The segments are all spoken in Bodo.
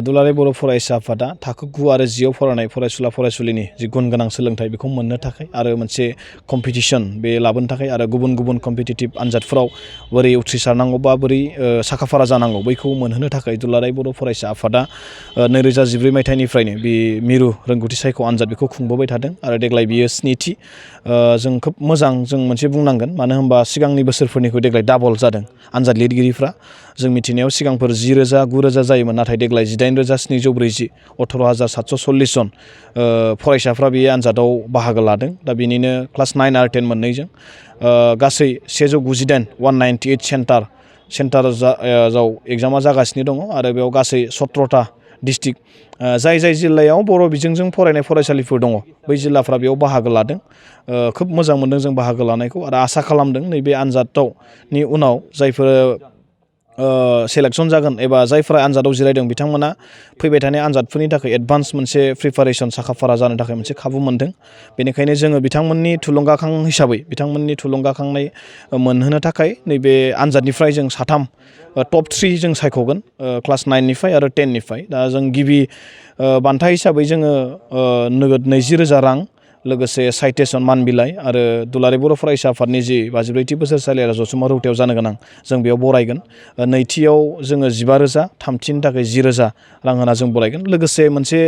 दुलाराय बर' फरायसा आफादा थाखो 9 आरो 10 आव फरायनाय फरायसुला फरायसुलिनि जि गुन गोनां सोलोंथाइ बेखौ मोननो थाखाय आरो मोनसे कम्पिटिशन बे लाबोनो थाखाय आरो गुबुन गुबुन कम्पिटिटिभ आनजादफोराव बोरै उथ्रिसारनांगौ बा बोरै साखाफारा जानांगौ बैखौ मोनहोनो थाखाय दुलाराय बर' फरायसा आफादा 2014 मायथाइनिफ्रायनो बे मिरु रोंगौथि सायख' आनजाद बेखौ खुंबोबाय थादों आरो देग्लाय बियो 9थि जों खोब मोजां जों मोनसे बुंनांगोन मानो होनबा सिगांनि बोसोरफोरनिख्रुइ देग्लाय डाबल जादों आनजाद लिरगिरिफ्रा जों मिथिनायाव सिगांफोर 10,000 9,000 जायोमोन नाथाय देग्लाय 18,740 18,740 जन फरायसाफ्रा बे आनजादाव बाहागो लादों दा बिनिनो क्लास 9 आरो 10 मोननैजों गासै 198 सेन्टाराव एग्जामा जागासिनो दङ आरो बेयाव गासै 17टा डिस्ट्रिक्ट जाय जिल्लायाव बर' बिजोंजों फरायनाय फरायसालिफोर दङ बै जिल्लाफ्रा बेयाव बाहागो लादों खोब मोजां मोनदों जों बाहागो लानायखौ आरो आसा खालामदों नैबे आनजादनि उनाव जायफोर सेलेक्सन जागोन एबा जायफोरा आनजादाव जिरायदों बिथांमोना फैबाय थानाय आनजादफोरनि थाखाय एडभान्स मोनसे प्रिपारेसन साखाफारा जानो थाखाय मोनसे खाबु मोनदों बेनिखायनो जोङो बिथांमोननि थुलुंगाखां हिसाबै बिथांमोननि थुलुंगाखांनाय मोनहोनो थाखाय नैबे आनजादनिफ्राय जों साथाम टप 3 जों सायख'गोन क्लास 9 निफ्राय आरो 10 निफ्राय दा जों गिबि बान्था हिसाबै जोङो नोगोद 20,000 रां लोगोसे साइटेसन मान बिलाइ आरो दुलाराय बर' फरायसा आफादनि जि 52थि बोसोरसालि आरो जथुम्मा रौथायाव जानो गोनां जों बेयाव बरायगोन नैथियाव जोङो 15,000 थामथिनि थाखाय 10,000 रां होना जों बरायगोन लोगोसे मोनसे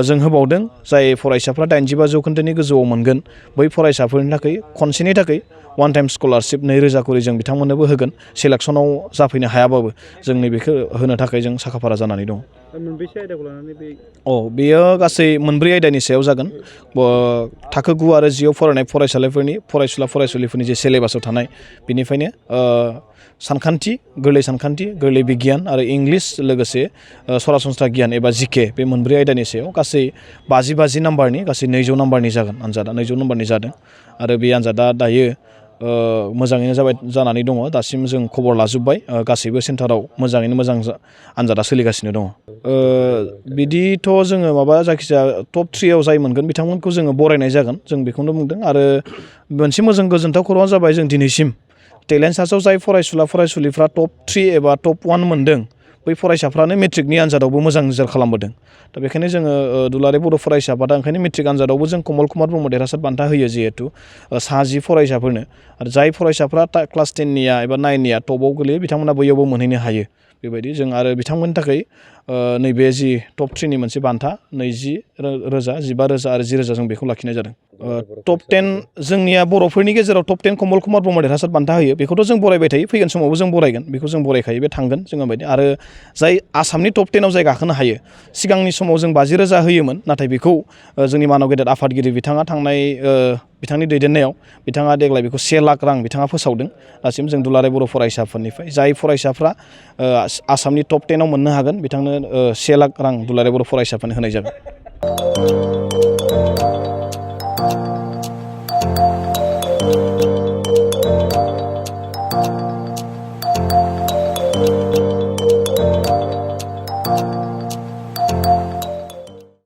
जों होबावदों जाय फरायसाफ्रा 85 जौखोन्दोनि गोजौआव मोनगोन बै फरायसाफोरनि थाखाय खनसेनि थाखाय वान टाइम स्कलारशिप 2,000 करि जों बिथांमोननोबो होगोन सेलेक्सनाव जाफैनो हायाबाबो जों नैबेखौ होनो थाखाय जों साखाफारा जानानै दं मोनबेसे आयदाखौ लानानै बेयो गासै 4 आयदानि सायाव जागोन थाखो 9 आरो 10 आव फरायनाय फरायसुला फरायसुलिफोरनि जे सिलेबासाव थानाय बेनिफ्रायनो सानखान्थि गोरलै बिगियान आरो इंलिस लोगोसे सरासनस्रा गियान एबा जिके बे 4 आयदानि सायाव गासै 50 नाम्बारनि गासै 200 नाम्बारनि जागोन आनजादा 200 नाम्बारनि जादों आरो बे आनजादा दायो मोजाङैनो जानानै दङ दासिम जों खबर लाजोब्बाय गासैबो सेन्टाराव मोजाङैनो मोजां आनजादा सोलिगासिनो दङ बिदिथ' जोङो जायखिजाया टप 3 आव जाय मोनगोन बिथांमोनखौ जोङो बरायनाय जागोन जों बेखौनो बुंदों आरो मोनसे मोजां गोजोनथाव खौराङा जाबाय जों दिनैसिम टेलेन्ट सार्चआव जाय फरायसुलिफ्रा टप 3 एबा टप 1 मोनदों बै फरायसाफ्रानो मेट्रिकनि आनजादावबो मोजां रिजाल्ट खालामबोदों दा बेखायनो जोङो दुलाराय बर' फरायसा आफादा ओंखायनो मेट्रिक आनजादावबो जों कमल कुमार ब्रह्म देरहासार बान्था होयो जिहेतु 10 फरायसाफोरनो आरो जाय फरायसाफ्रा क्लास 10निया एबा 9निया टपआव गोलैयो बिथांमोना बैयावबो मोनहैनो हायो बेबायदि जों आरो बिथांमोननि थाखाय नैबे जि टप 3नि मोनसे बान्था 20,000 15,000 आरो 10,000 जों बेखौ लाखिनाय जादों टप 10 जोंनिया बर'फोरनि गेजेराव टप 10 कमल कुमार ब्रह्म देरहासार बान्था होयो बेखौथ' जों बरायबाय थायो फैगोन समावबो जों बरायगोन बेखौ जों बरायखायो बे थांगोन जोङो बायदि आरो जाय आसामनि टप 10 आव जाय गाखोनो हायो सिगांनि समाव जों 50,000 होयोमोन नाथाय बेखौ जोंनि मानव गेदेर आफादगिरि बिथाङा बिथांनि दैदेननायाव बिथाङा देग्लाय बेखौ 1 लाख रां बिथाङा फोसावदों दासिम जों दुलाराय बर' फरायसाफोरनिफ्राय जाय फरायसाफ्रा आसामनि टप 10 आव मोननो हागोन बिथांनो 1 लाख रां दुलाराय बर' फरायसाफोरनो होनाय जागोन